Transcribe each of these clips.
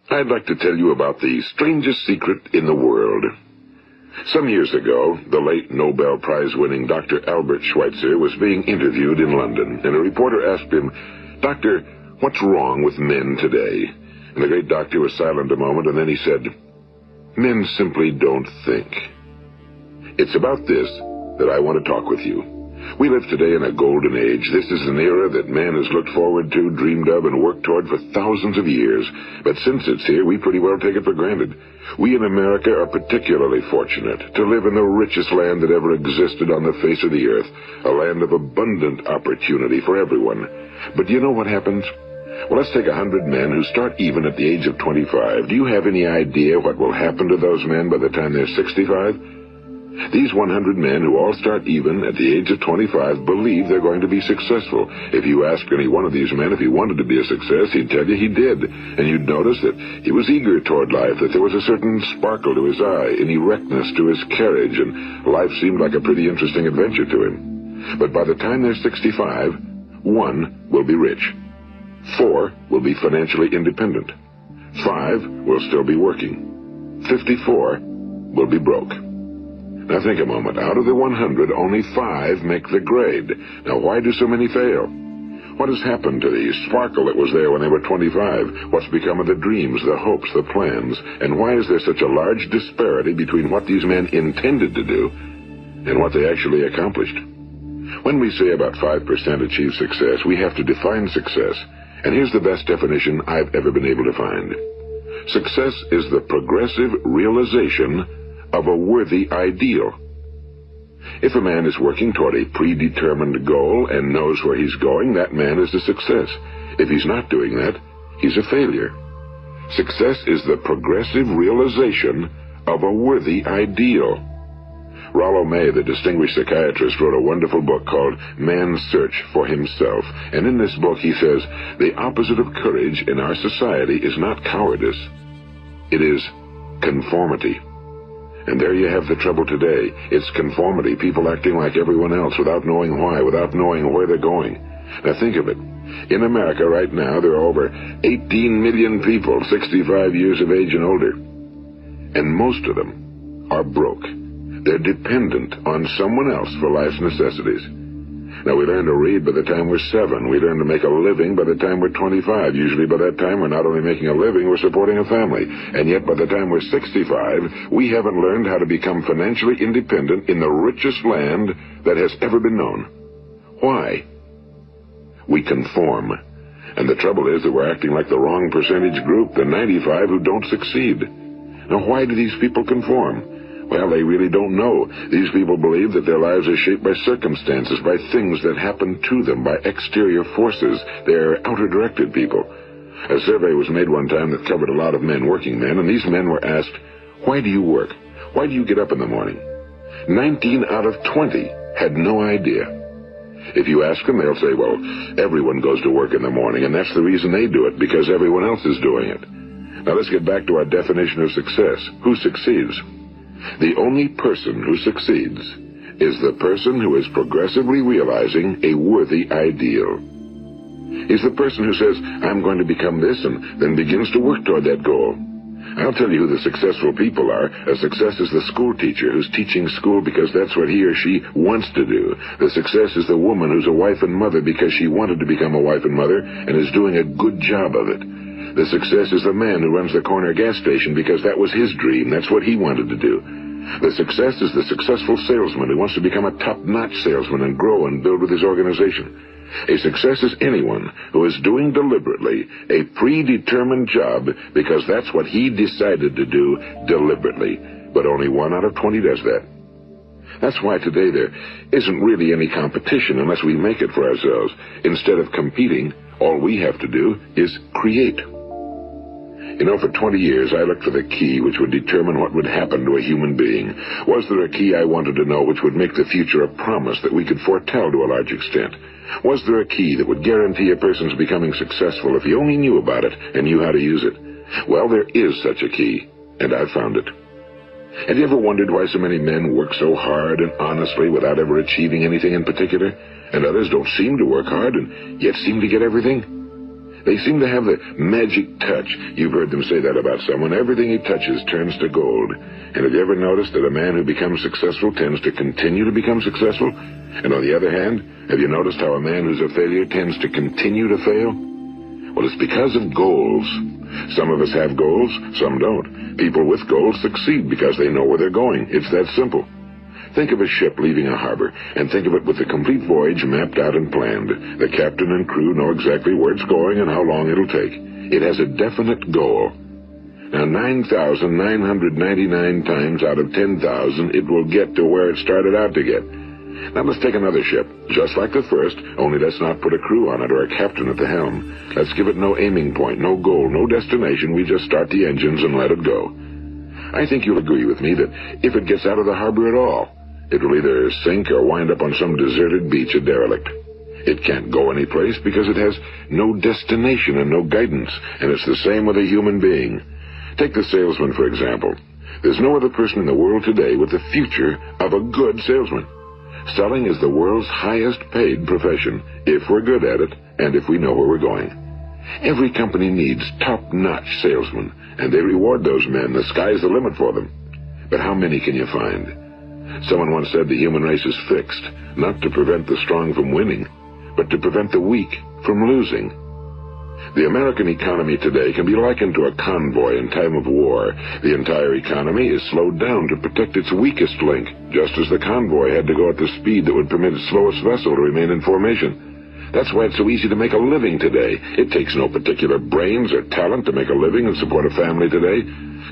I'd like to tell you about the strangest secret in the world. Some years ago, the late Nobel Prize-winning Dr. Albert Schweitzer was being interviewed in London, and a reporter asked him, "Doctor, what's wrong with men today?" And the great doctor was silent a moment, and then he said, "Men simply don't think." It's about this that I want to talk with you. We live today in a golden age. This is an era that man has looked forward to, dreamed of, and worked toward for thousands of years. But since it's here, we pretty well take it for granted. We in America are particularly fortunate to live in the richest land that ever existed on the face of the earth, a land of abundant opportunity for everyone. But do you know what happens? Well, let's take 100 men who start even at the age of 25. Do you have any idea what will happen to those men by the time they're 65? These 100 men who all start even at the age of 25 believe they're going to be successful. If you asked any one of these men if he wanted to be a success, he'd tell you he did. And you'd notice that he was eager toward life, that there was a certain sparkle to his eye, an erectness to his carriage, and life seemed like a pretty interesting adventure to him. But by the time they're 65, 1 will be rich. 4 will be financially independent. 5 will still be working. 54 will be broke. Now think a moment. Out of the 100, only 5 make the grade. Now why do so many fail? What has happened to the sparkle that was there when they were 25? What's become of the dreams, the hopes, the plans? And why is there such a large disparity between what these men intended to do and what they actually accomplished? When we say about 5% achieve success, we have to define success. And here's the best definition I've ever been able to find. Success is the progressive realization of a worthy ideal. If a man is working toward a predetermined goal and knows where he's going, that man is a success. If he's not doing that, he's a failure. Success is the progressive realization of a worthy ideal. Rollo May, the distinguished psychiatrist, wrote a wonderful book called Man's Search for Himself. And in this book he says, the opposite of courage in our society is not cowardice. It is conformity. And there you have the trouble today. It's conformity, people acting like everyone else without knowing why, without knowing where they're going. Now think of it. In America right now, there are over 18 million people 65 years of age and older. And most of them are broke. They're dependent on someone else for life's necessities. Now, we learn to read by the time we're 7. We learn to make a living by the time we're 25. Usually by that time, we're not only making a living, we're supporting a family. And yet by the time we're 65, we haven't learned how to become financially independent in the richest land that has ever been known. Why? We conform. And the trouble is that we're acting like the wrong percentage group, the 95 who don't succeed. Now, why do these people conform? Well, they really don't know. These people believe that their lives are shaped by circumstances, by things that happen to them, by exterior forces. They're outer-directed people. A survey was made one time that covered a lot of men, working men, and these men were asked, "Why do you work? Why do you get up in the morning?" 19 out of 20 had no idea. If you ask them, they'll say, well, everyone goes to work in the morning, and that's the reason they do it, because everyone else is doing it. Now let's get back to our definition of success. Who succeeds? The only person who succeeds is the person who is progressively realizing a worthy ideal. He's the person who says, I'm going to become this, and then begins to work toward that goal. I'll tell you who the successful people are. A success is the school teacher who's teaching school because that's what he or she wants to do. The success is the woman who's a wife and mother because she wanted to become a wife and mother and is doing a good job of it. The success is the man who runs the corner gas station because that was his dream. That's what he wanted to do. The success is the successful salesman who wants to become a top-notch salesman and grow and build with his organization. A success is anyone who is doing deliberately a predetermined job because that's what he decided to do deliberately. But only 1 out of 20 does that. That's why today there isn't really any competition unless we make it for ourselves. Instead of competing, all we have to do is create. You know, for 20 years, I looked for the key which would determine what would happen to a human being. Was there a key I wanted to know which would make the future a promise that we could foretell to a large extent? Was there a key that would guarantee a person's becoming successful if he only knew about it and knew how to use it? Well, there is such a key, and I've found it. Have you ever wondered why so many men work so hard and honestly without ever achieving anything in particular, and others don't seem to work hard and yet seem to get everything? They seem to have the magic touch. You've heard them say that about someone. Everything he touches turns to gold. And have you ever noticed that a man who becomes successful tends to continue to become successful? And on the other hand, have you noticed how a man who's a failure tends to continue to fail? Well, it's because of goals. Some of us have goals, some don't. People with goals succeed because they know where they're going. It's that simple. Think of a ship leaving a harbor, and think of it with the complete voyage mapped out and planned. The captain and crew know exactly where it's going and how long it'll take. It has a definite goal. Now, 9,999 times out of 10,000, it will get to where it started out to get. Now let's take another ship, just like the first, only let's not put a crew on it or a captain at the helm. Let's give it no aiming point, no goal, no destination. We just start the engines and let it go. I think you'll agree with me that if it gets out of the harbor at all, it will either sink or wind up on some deserted beach, a derelict. It can't go anyplace because it has no destination and no guidance, and it's the same with a human being. Take the salesman, for example. There's no other person in the world today with the future of a good salesman. Selling is the world's highest paid profession, if we're good at it and if we know where we're going. Every company needs top-notch salesmen, and they reward those men. The sky's the limit for them. But how many can you find? Someone once said the human race is fixed, not to prevent the strong from winning, but to prevent the weak from losing. The American economy today can be likened to a convoy in time of war. The entire economy is slowed down to protect its weakest link, just as the convoy had to go at the speed that would permit its slowest vessel to remain in formation. That's why it's so easy to make a living today. It takes no particular brains or talent to make a living and support a family today.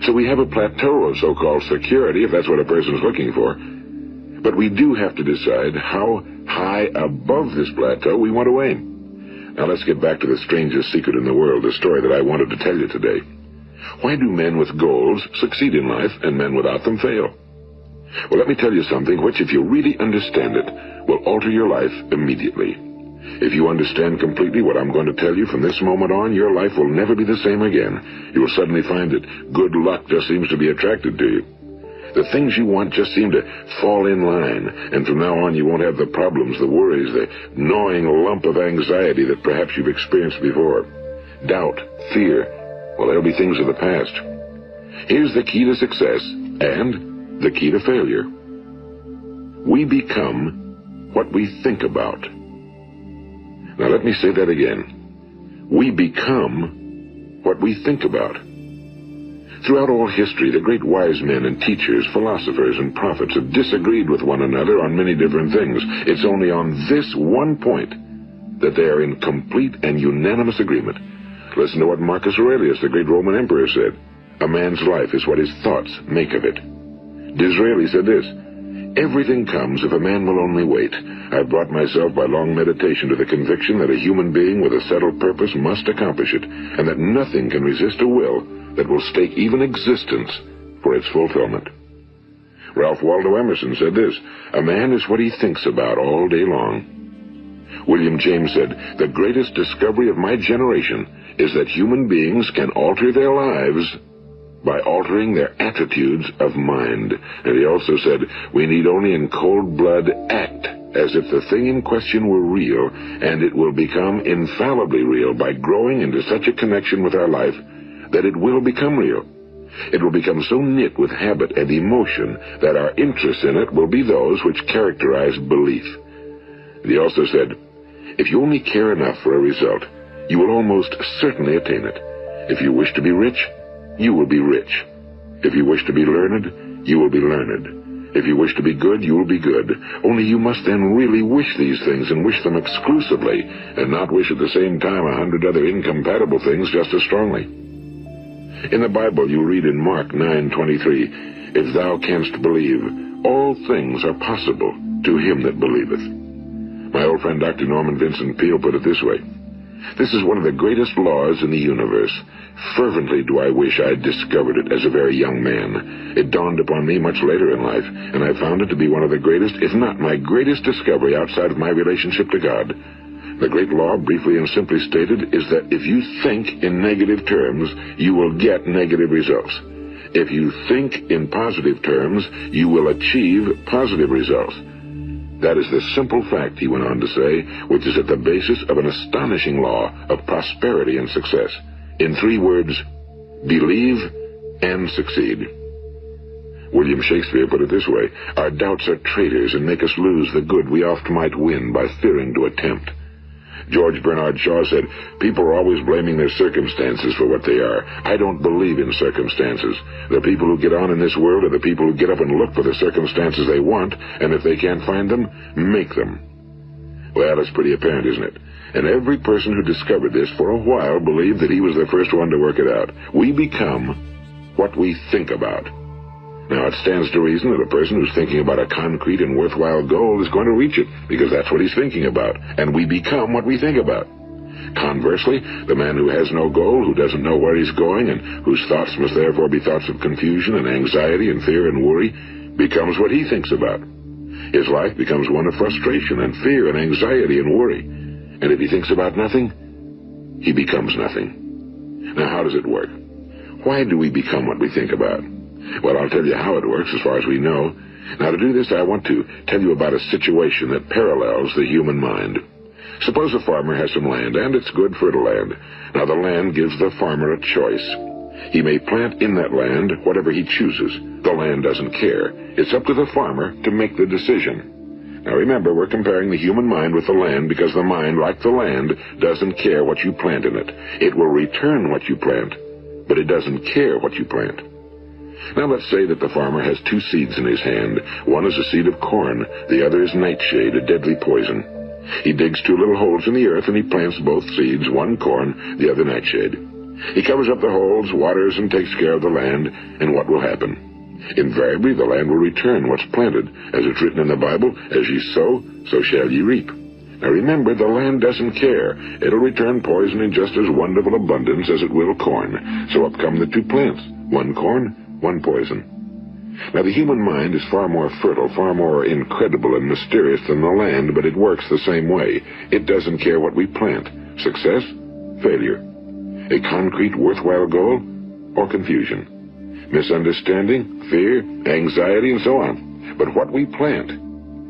So we have a plateau of so-called security, if that's what a person's looking for. But we do have to decide how high above this plateau we want to aim. Now let's get back to the strangest secret in the world, the story that I wanted to tell you today. Why do men with goals succeed in life and men without them fail? Well, let me tell you something which, if you really understand it, will alter your life immediately. If you understand completely what I'm going to tell you from this moment on, your life will never be the same again. You will suddenly find that good luck just seems to be attracted to you. The things you want just seem to fall in line, and from now on you won't have the problems, the worries, the gnawing lump of anxiety that perhaps you've experienced before. Doubt, fear, well, they'll be things of the past. Here's the key to success and the key to failure. We become what we think about. Now let me say that again. We become what we think about. Throughout all history, the great wise men and teachers, philosophers and prophets have disagreed with one another on many different things. It's only on this one point that they are in complete and unanimous agreement. Listen to what Marcus Aurelius, the great Roman emperor, said. A man's life is what his thoughts make of it. Disraeli said this. Everything comes if a man will only wait. I've brought myself by long meditation to the conviction that a human being with a settled purpose must accomplish it, and that nothing can resist a will that will stake even existence for its fulfillment. Ralph Waldo Emerson said this, a man is what he thinks about all day long. William James said, the greatest discovery of my generation is that human beings can alter their lives by altering their attitudes of mind. And he also said, we need only in cold blood act as if the thing in question were real, and it will become infallibly real by growing into such a connection with our life that it will become real. It will become so knit with habit and emotion that our interest in it will be those which characterize belief. And he also said, if you only care enough for a result, you will almost certainly attain it. If you wish to be rich, you will be rich. If you wish to be learned, you will be learned. If you wish to be good, you will be good. Only you must then really wish these things and wish them exclusively, and not wish at the same time 100 other incompatible things just as strongly. In the Bible, you read in Mark 9:23, if thou canst believe, all things are possible to him that believeth. My old friend Dr. Norman Vincent Peale put it this way, this is one of the greatest laws in the universe. Fervently do I wish I had discovered it as a very young man. It dawned upon me much later in life, and I found it to be one of the greatest, if not my greatest discovery outside of my relationship to God. The great law, briefly and simply stated, is that if you think in negative terms, you will get negative results. If you think in positive terms, you will achieve positive results. That is the simple fact, he went on to say, which is at the basis of an astonishing law of prosperity and success. In 3 words, believe and succeed. William Shakespeare put it this way: our doubts are traitors and make us lose the good we oft might win by fearing to attempt. George Bernard Shaw said, people are always blaming their circumstances for what they are. I don't believe in circumstances. The people who get on in this world are the people who get up and look for the circumstances they want, and if they can't find them, make them. Well, it's pretty apparent, isn't it? And every person who discovered this for a while believed that he was the first one to work it out. We become what we think about. Now, it stands to reason that a person who's thinking about a concrete and worthwhile goal is going to reach it, because that's what he's thinking about, and we become what we think about. Conversely, the man who has no goal, who doesn't know where he's going, and whose thoughts must therefore be thoughts of confusion and anxiety and fear and worry, becomes what he thinks about. His life becomes one of frustration and fear and anxiety and worry. And if he thinks about nothing, he becomes nothing. Now, how does it work? Why do we become what we think about? Well, I'll tell you how it works as far as we know. Now, to do this, I want to tell you about a situation that parallels the human mind. Suppose a farmer has some land, and it's good, fertile land. Now, the land gives the farmer a choice. He may plant in that land whatever he chooses. The land doesn't care. It's up to the farmer to make the decision. Now, remember, we're comparing the human mind with the land because the mind, like the land, doesn't care what you plant in it. It will return what you plant, but it doesn't care what you plant. Now let's say that the farmer has 2 seeds in his hand. One is a seed of corn, the other is nightshade, a deadly poison. He digs 2 little holes in the earth and he plants both seeds, one corn, the other nightshade. He covers up the holes, waters, and takes care of the land, and what will happen? Invariably the land will return what's planted. As it's written in the Bible, as ye sow, so shall ye reap. Now remember, the land doesn't care. It'll return poison in just as wonderful abundance as it will corn. So up come the 2 plants, one corn, one poison. Now, the human mind is far more fertile, far more incredible and mysterious than the land, but it works the same way. It doesn't care what we plant. Success, failure. A concrete, worthwhile goal, or confusion. Misunderstanding, fear, anxiety, and so on. But what we plant,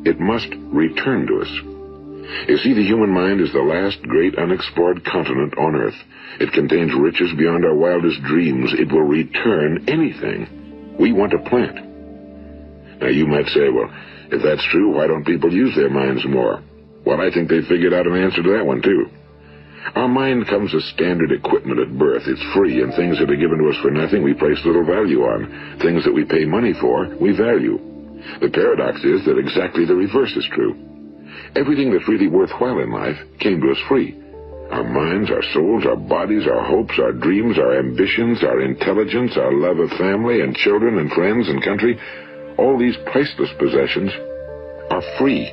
it must return to us. You see, the human mind is the last great unexplored continent on Earth. It contains riches beyond our wildest dreams. It will return anything we want to plant. Now, you might say, well, if that's true, why don't people use their minds more? Well, I think they figured out an answer to that one, too. Our mind comes as standard equipment at birth. It's free, and things that are given to us for nothing we place little value on. Things that we pay money for, we value. The paradox is that exactly the reverse is true. Everything that's really worthwhile in life came to us free. Our minds, our souls, our bodies, our hopes, our dreams, our ambitions, our intelligence, our love of family and children and friends and country, all these priceless possessions are free.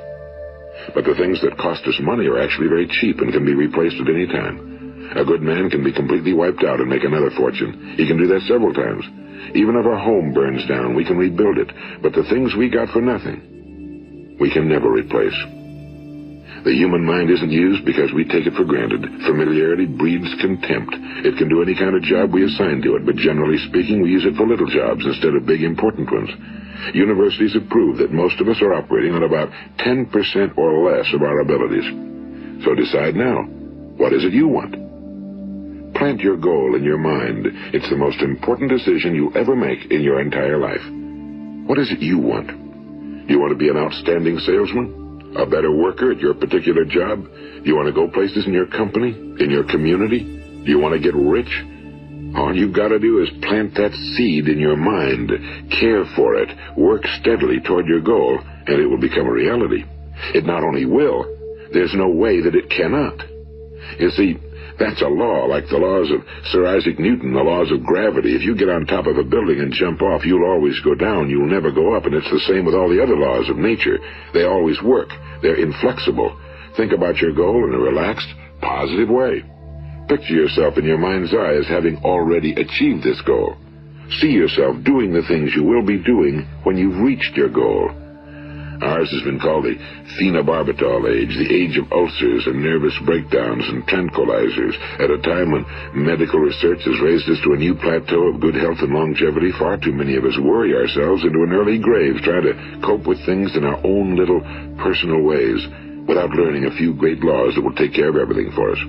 But the things that cost us money are actually very cheap and can be replaced at any time. A good man can be completely wiped out and make another fortune. He can do that several times. Even if our home burns down, we can rebuild it. But the things we got for nothing, we can never replace. The human mind isn't used because we take it for granted. Familiarity breeds contempt. It can do any kind of job we assign to it, but generally speaking, we use it for little jobs instead of big, important ones. Universities have proved that most of us are operating on about 10% or less of our abilities. So decide now, what is it you want? Plant your goal in your mind. It's the most important decision you'll ever make in your entire life. What is it you want? Do you want to be an outstanding salesman? A better worker at your particular job? Do you want to go places in your company, in your community? Do you want to get rich? All you've got to do is plant that seed in your mind, care for it, work steadily toward your goal, and it will become a reality. It not only will, there's no way that it cannot. You see, that's a law, like the laws of Sir Isaac Newton, the laws of gravity. If you get on top of a building and jump off, you'll always go down. You'll never go up, and it's the same with all the other laws of nature. They always work. They're inflexible. Think about your goal in a relaxed, positive way. Picture yourself in your mind's eye as having already achieved this goal. See yourself doing the things you will be doing when you've reached your goal. Ours has been called the phenobarbital age, the age of ulcers and nervous breakdowns and tranquilizers. At a time when medical research has raised us to a new plateau of good health and longevity, far too many of us worry ourselves into an early grave trying to cope with things in our own little personal ways without learning a few great laws that will take care of everything for us.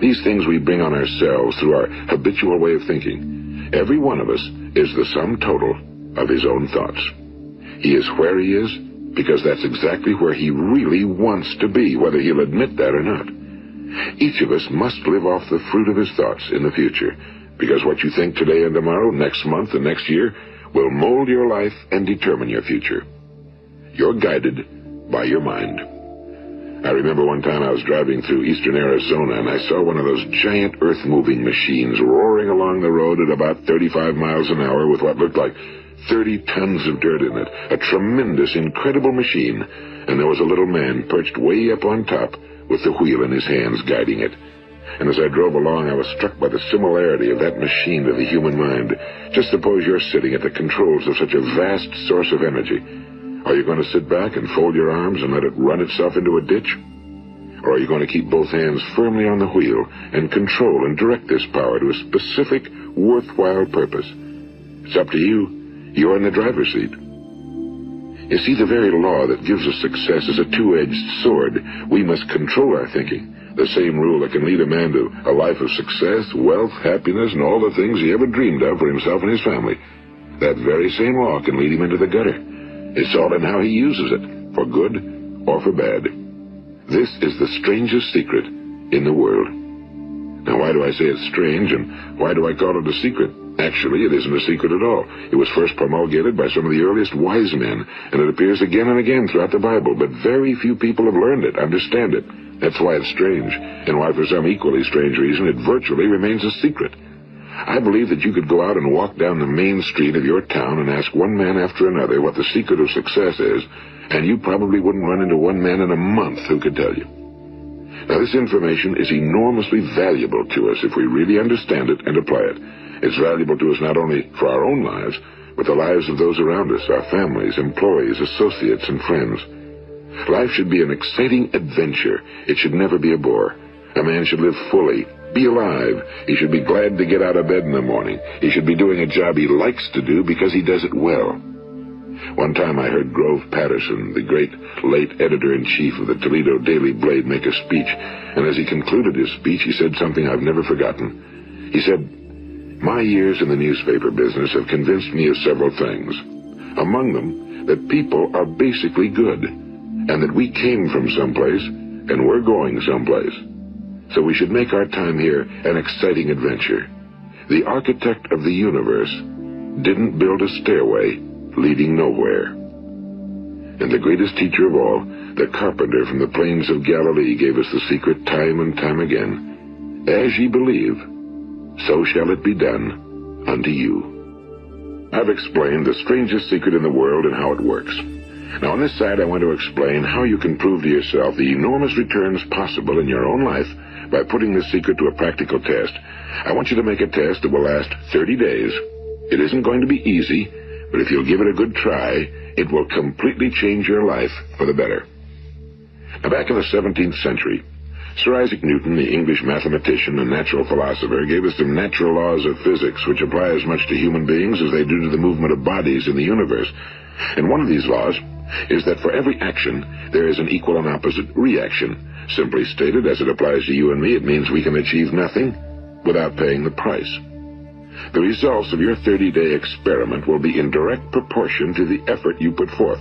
These things we bring on ourselves through our habitual way of thinking. Every one of us is the sum total of his own thoughts. He is where he is because that's exactly where he really wants to be, whether he'll admit that or not. Each of us must live off the fruit of his thoughts in the future, because what you think today and tomorrow, next month and next year, will mold your life and determine your future. You're guided by your mind. I remember one time I was driving through eastern Arizona, and I saw one of those giant earth-moving machines roaring along the road at about 35 miles an hour with what looked like 30 tons of dirt in it. A tremendous, incredible machine, and there was a little man perched way up on top with the wheel in his hands guiding it. And as I drove along, I was struck by the similarity of that machine to the human mind. Just suppose you're sitting at the controls of such a vast source of energy. Are you going to sit back and fold your arms and let it run itself into a ditch? Or are you going to keep both hands firmly on the wheel and control and direct this power to a specific, worthwhile purpose? It's up to you. You're in the driver's seat. You see, the very law that gives us success is a two-edged sword. We must control our thinking. The same rule that can lead a man to a life of success, wealth, happiness, and all the things he ever dreamed of for himself and his family. That very same law can lead him into the gutter. It's all in how he uses it, for good or for bad. This is the strangest secret in the world. Now, why do I say it's strange, and why do I call it a secret? Actually, it isn't a secret at all. It was first promulgated by some of the earliest wise men, and it appears again and again throughout the Bible, but very few people have learned it, understand it. That's why it's strange, and why for some equally strange reason it virtually remains a secret. I believe that you could go out and walk down the main street of your town and ask one man after another what the secret of success is, and you probably wouldn't run into one man in a month who could tell you. Now, this information is enormously valuable to us if we really understand it and apply it. It's valuable to us not only for our own lives, but the lives of those around us, our families, employees, associates, and friends. Life should be an exciting adventure. It should never be a bore. A man should live fully, be alive. He should be glad to get out of bed in the morning. He should be doing a job he likes to do because he does it well. One time I heard Grove Patterson, the great late editor-in-chief of the Toledo Daily Blade, make a speech, and as he concluded his speech, he said something I've never forgotten. He said, "My years in the newspaper business have convinced me of several things. Among them, that people are basically good, and that we came from someplace, and we're going someplace. So we should make our time here an exciting adventure. The architect of the universe didn't build a stairway leading nowhere." And the greatest teacher of all, the carpenter from the plains of Galilee, gave us the secret time and time again. As ye believe, so shall it be done unto you. I've explained the strangest secret in the world and how it works. Now, on this side, I want to explain how you can prove to yourself the enormous returns possible in your own life by putting this secret to a practical test. I want you to make a test that will last 30 days. It isn't going to be easy, but if you'll give it a good try, it will completely change your life for the better. Now, back in the 17th century, Sir Isaac Newton, the English mathematician and natural philosopher, gave us some natural laws of physics which apply as much to human beings as they do to the movement of bodies in the universe. And one of these laws is that for every action, there is an equal and opposite reaction. Simply stated, as it applies to you and me, it means we can achieve nothing without paying the price. The results of your 30-day experiment will be in direct proportion to the effort you put forth.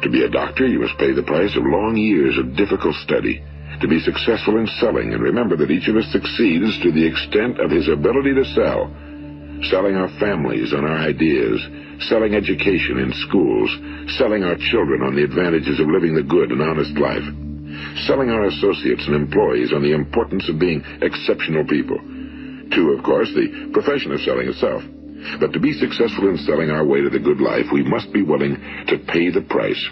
To be a doctor, you must pay the price of long years of difficult study. To be successful in selling, and remember that each of us succeeds to the extent of his ability to sell. Selling our families on our ideas, selling education in schools, selling our children on the advantages of living the good and honest life, selling our associates and employees on the importance of being exceptional people. To, of course, the profession of selling itself. But to be successful in selling our way to the good life, we must be willing to pay the price.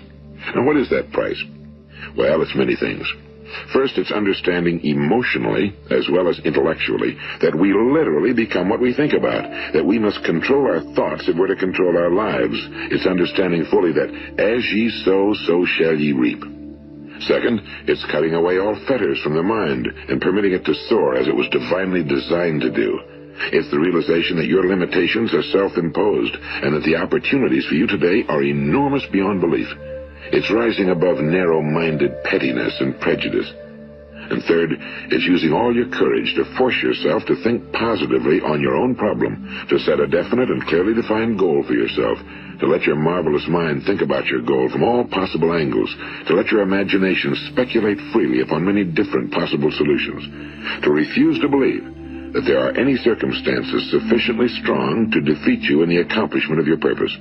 Now, what is that price? Well, it's many things. First, it's understanding emotionally, as well as intellectually, that we literally become what we think about, that we must control our thoughts if we're to control our lives. It's understanding fully that as ye sow, so shall ye reap. Second, it's cutting away all fetters from the mind and permitting it to soar as it was divinely designed to do. It's the realization that your limitations are self-imposed and that the opportunities for you today are enormous beyond belief. It's rising above narrow-minded pettiness and prejudice. And third, it's using all your courage to force yourself to think positively on your own problem, to set a definite and clearly defined goal for yourself, to let your marvelous mind think about your goal from all possible angles, to let your imagination speculate freely upon many different possible solutions, to refuse to believe that there are any circumstances sufficiently strong to defeat you in the accomplishment of your purpose,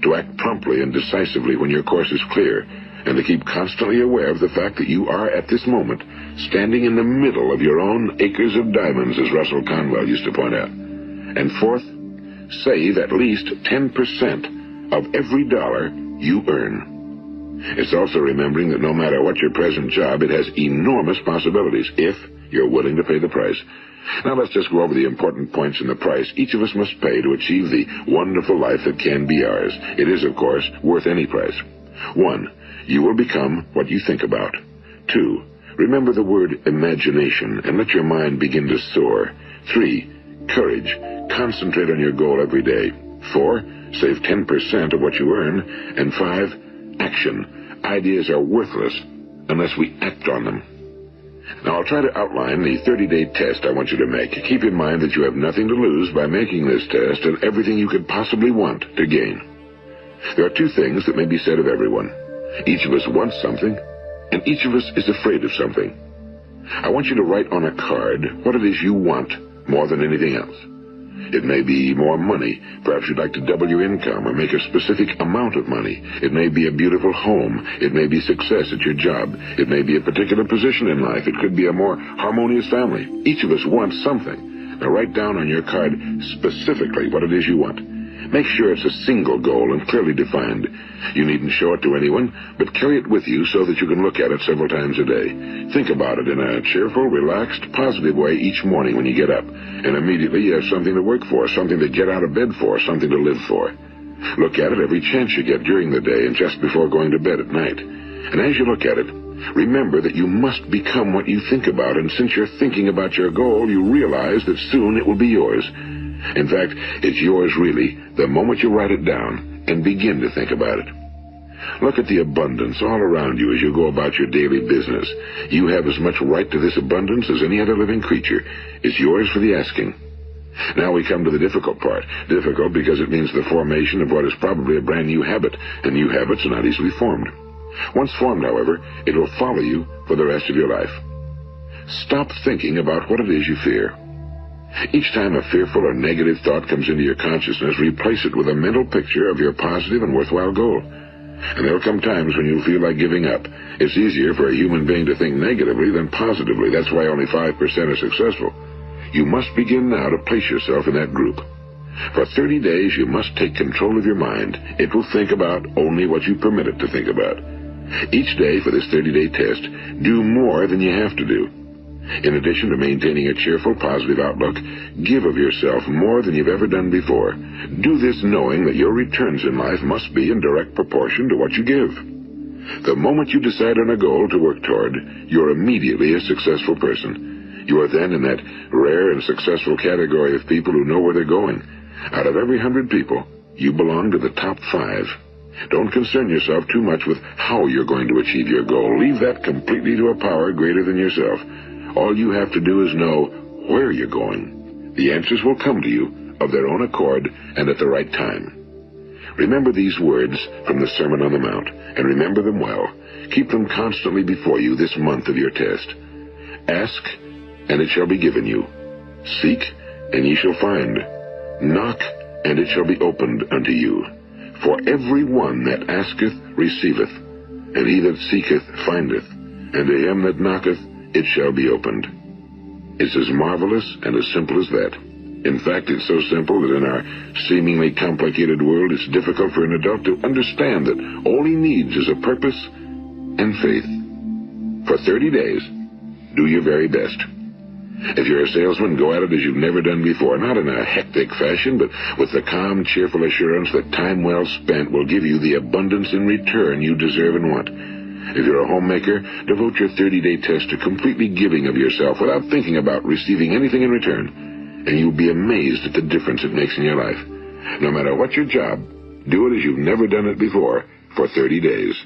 to act promptly and decisively when your course is clear, and to keep constantly aware of the fact that you are, at this moment, standing in the middle of your own acres of diamonds, as Russell Conwell used to point out. And fourth, save at least 10% of every dollar you earn. It's also remembering that no matter what your present job, it has enormous possibilities if you're willing to pay the price. Now let's just go over the important points in the price each of us must pay to achieve the wonderful life that can be ours. It is, of course, worth any price. 1. You will become what you think about. 2. Remember the word imagination and let your mind begin to soar. 3. Courage. Concentrate on your goal every day. 4. Save 10% of what you earn. And 5. Action. Ideas are worthless unless we act on them. Now, I'll try to outline the 30-day test I want you to make. Keep in mind that you have nothing to lose by making this test and everything you could possibly want to gain. There are 2 things that may be said of everyone. Each of us wants something, and each of us is afraid of something. I want you to write on a card what it is you want more than anything else. It may be more money. Perhaps you'd like to double your income or make a specific amount of money. It may be a beautiful home. It may be success at your job. It may be a particular position in life. It could be a more harmonious family. Each of us wants something. Now write down on your card specifically what it is you want. Make sure it's a single goal and clearly defined. You needn't show it to anyone, but carry it with you so that you can look at it several times a day. Think about it in a cheerful, relaxed, positive way each morning when you get up. And immediately you have something to work for, something to get out of bed for, something to live for. Look at it every chance you get during the day and just before going to bed at night. And as you look at it, remember that you must become what you think about, and since you're thinking about your goal, you realize that soon it will be yours. In fact, it's yours really the moment you write it down and begin to think about it. Look at the abundance all around you as you go about your daily business. You have as much right to this abundance as any other living creature. It's yours for the asking. Now we come to the difficult part. Difficult because it means the formation of what is probably a brand new habit, and new habits are not easily formed. Once formed, however, it will follow you for the rest of your life. Stop thinking about what it is you fear. Each time a fearful or negative thought comes into your consciousness, replace it with a mental picture of your positive and worthwhile goal. And there'll come times when you'll feel like giving up. It's easier for a human being to think negatively than positively. That's why only 5% are successful. You must begin now to place yourself in that group. For 30 days, you must take control of your mind. It will think about only what you permit it to think about. Each day for this 30-day test, do more than you have to do. In addition to maintaining a cheerful, positive outlook, give of yourself more than you've ever done before. Do this knowing that your returns in life must be in direct proportion to what you give. The moment you decide on a goal to work toward, you're immediately a successful person. You are then in that rare and successful category of people who know where they're going. Out of every 100 people, you belong to the top 5. Don't concern yourself too much with how you're going to achieve your goal. Leave that completely to a power greater than yourself. All you have to do is know where you're going. The answers will come to you of their own accord and at the right time. Remember these words from the Sermon on the Mount, and remember them well. Keep them constantly before you this month of your test. Ask, and it shall be given you. Seek, and ye shall find. Knock, and it shall be opened unto you. For every one that asketh receiveth, and he that seeketh findeth, and to him that knocketh it shall be opened. It's as marvelous and as simple as that. In fact, it's so simple that in our seemingly complicated world, it's difficult for an adult to understand that all he needs is a purpose and faith. For 30 days, do your very best. If you're a salesman, go at it as you've never done before, not in a hectic fashion, but with the calm, cheerful assurance that time well spent will give you the abundance in return you deserve and want. If you're a homemaker, devote your 30-day test to completely giving of yourself without thinking about receiving anything in return, and you'll be amazed at the difference it makes in your life. No matter what your job, do it as you've never done it before for 30 days.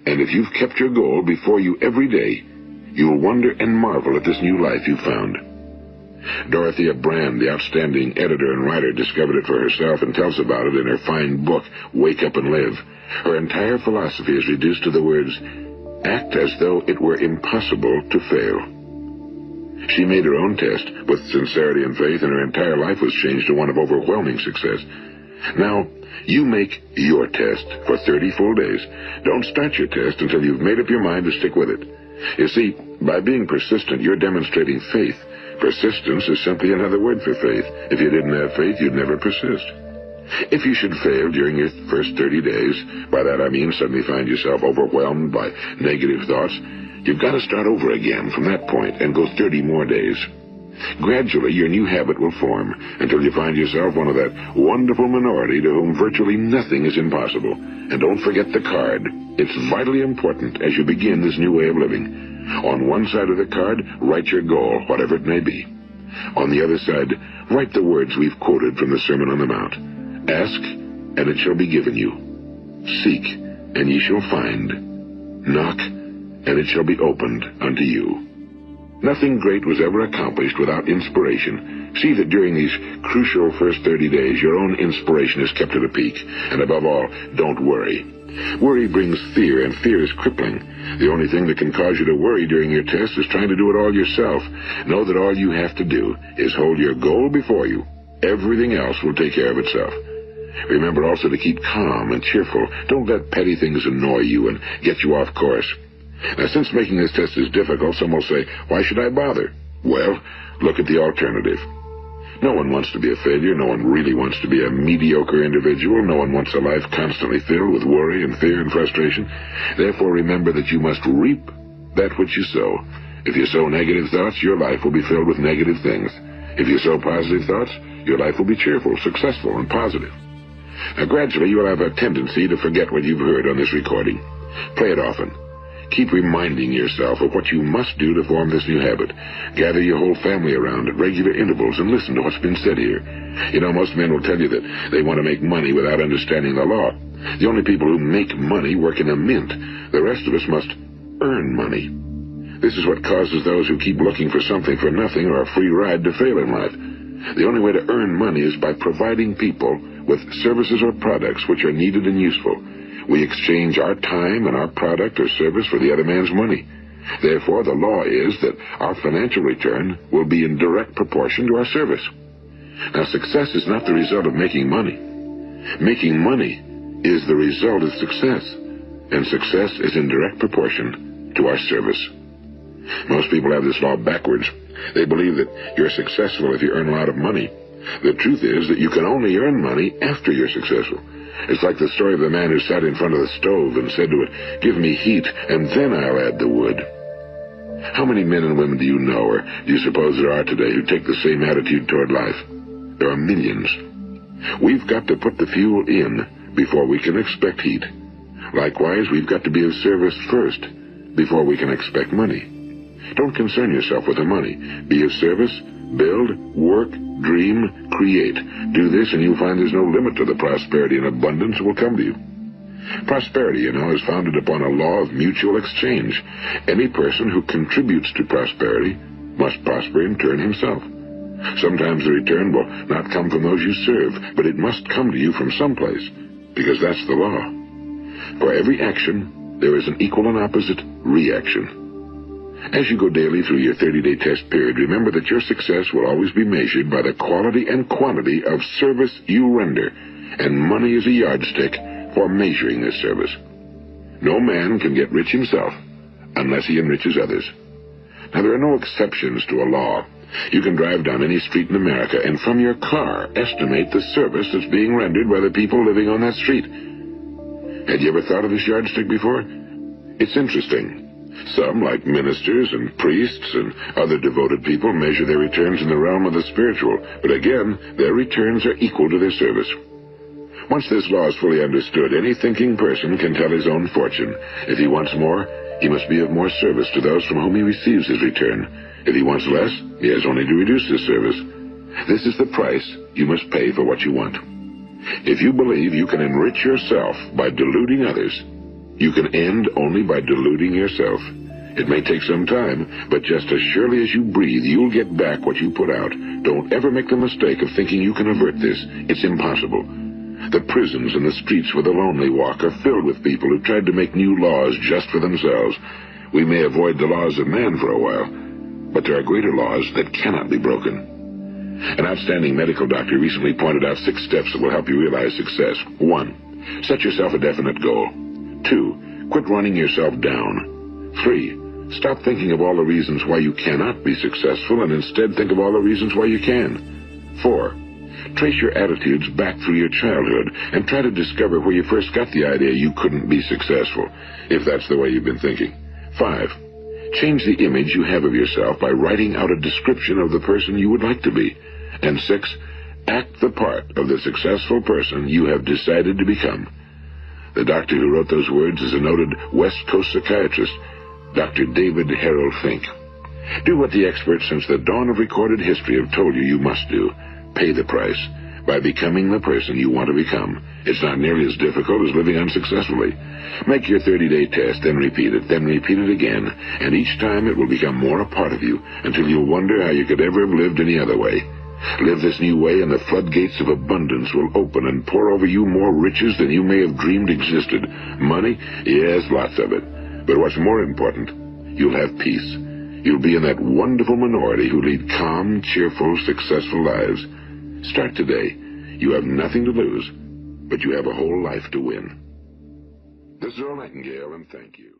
And if you've kept your goal before you every day, you'll wonder and marvel at this new life you've found. Dorothea Brand, the outstanding editor and writer, discovered it for herself and tells about it in her fine book, Wake Up and Live. Her entire philosophy is reduced to the words, act as though it were impossible to fail. She made her own test with sincerity and faith, and her entire life was changed to one of overwhelming success. Now, you make your test for 30 full days. Don't start your test until you've made up your mind to stick with it. You see, by being persistent, you're demonstrating faith. Persistence is simply another word for faith. If you didn't have faith, you'd never persist. If you should fail during your first 30 days, by that I mean suddenly find yourself overwhelmed by negative thoughts, you've got to start over again from that point and go 30 more days. Gradually, your new habit will form until you find yourself one of that wonderful minority to whom virtually nothing is impossible. And don't forget the card. It's vitally important as you begin this new way of living. On one side of the card, write your goal, whatever it may be. On the other side, write the words we've quoted from the Sermon on the Mount. Ask, and it shall be given you. Seek, and ye shall find. Knock, and it shall be opened unto you. Nothing great was ever accomplished without inspiration. See that during these crucial first 30 days, your own inspiration is kept at a peak. And above all, don't worry. Worry brings fear, and fear is crippling. The only thing that can cause you to worry during your test is trying to do it all yourself. Know that all you have to do is hold your goal before you. Everything else will take care of itself. Remember also to keep calm and cheerful. Don't let petty things annoy you and get you off course. Now, since making this test is difficult, some will say, why should I bother? Well, look at the alternative. No one wants to be a failure. No one really wants to be a mediocre individual. No one wants a life constantly filled with worry and fear and frustration. Therefore, remember that you must reap that which you sow. If you sow negative thoughts, your life will be filled with negative things. If you sow positive thoughts, your life will be cheerful, successful, and positive. Now, gradually, you will have a tendency to forget what you've heard on this recording. Play it often. Keep reminding yourself of what you must do to form this new habit. Gather your whole family around at regular intervals and listen to what's been said here. You know, most men will tell you that they want to make money without understanding the law. The only people who make money work in a mint. The rest of us must earn money. This is what causes those who keep looking for something for nothing or a free ride to fail in life. The only way to earn money is by providing people with services or products which are needed and useful. We exchange our time and our product or service for the other man's money. Therefore, the law is that our financial return will be in direct proportion to our service. Now, success is not the result of making money. Making money is the result of success, and success is in direct proportion to our service. Most people have this law backwards. They believe that you're successful if you earn a lot of money. The truth is that you can only earn money after you're successful. It's like the story of the man who sat in front of the stove and said to it, give me heat, and then I'll add the wood. How many men and women do you know, or do you suppose there are today, who take the same attitude toward life? There are millions. We've got to put the fuel in before we can expect heat. Likewise, we've got to be of service first before we can expect money. Don't concern yourself with the money. Be of service, build, work, dream, create. Do this and you'll find there's no limit to the prosperity and abundance that will come to you. Prosperity, you know, is founded upon a law of mutual exchange. Any person who contributes to prosperity must prosper in turn himself. Sometimes the return will not come from those you serve, but it must come to you from someplace, because that's the law. For every action, there is an equal and opposite reaction. As you go daily through your 30-day test period, remember that your success will always be measured by the quality and quantity of service you render, and money is a yardstick for measuring this service. No man can get rich himself unless he enriches others. Now, there are no exceptions to a law. You can drive down any street in America and from your car estimate the service that's being rendered by the people living on that street. Had you ever thought of this yardstick before? It's interesting. Some, like ministers and priests and other devoted people, measure their returns in the realm of the spiritual, but again, their returns are equal to their service. Once this law is fully understood, any thinking person can tell his own fortune. If he wants more, he must be of more service to those from whom he receives his return. If he wants less, he has only to reduce his service. This is the price you must pay for what you want. If you believe you can enrich yourself by deluding others, you can end only by deluding yourself. It may take some time, but just as surely as you breathe, you'll get back what you put out. Don't ever make the mistake of thinking you can avert this. It's impossible. The prisons and the streets where the lonely walk are filled with people who tried to make new laws just for themselves. We may avoid the laws of man for a while, but there are greater laws that cannot be broken. An outstanding medical doctor recently pointed out 6 steps that will help you realize success. 1. Set yourself a definite goal. 2. Quit running yourself down. 3. Stop thinking of all the reasons why you cannot be successful and instead think of all the reasons why you can. 4. Trace your attitudes back through your childhood and try to discover where you first got the idea you couldn't be successful, if that's the way you've been thinking. 5. Change the image you have of yourself by writing out a description of the person you would like to be. And 6. Act the part of the successful person you have decided to become. The doctor who wrote those words is a noted West Coast psychiatrist, Dr. David Harold Fink. Do what the experts since the dawn of recorded history have told you you must do. Pay the price by becoming the person you want to become. It's not nearly as difficult as living unsuccessfully. Make your 30-day test, then repeat it again, and each time it will become more a part of you until you'll wonder how you could ever have lived any other way. Live this new way and the floodgates of abundance will open and pour over you more riches than you may have dreamed existed. Money? Yes, lots of it. But what's more important, you'll have peace. You'll be in that wonderful minority who lead calm, cheerful, successful lives. Start today. You have nothing to lose, but you have a whole life to win. This is Earl Nightingale, and thank you.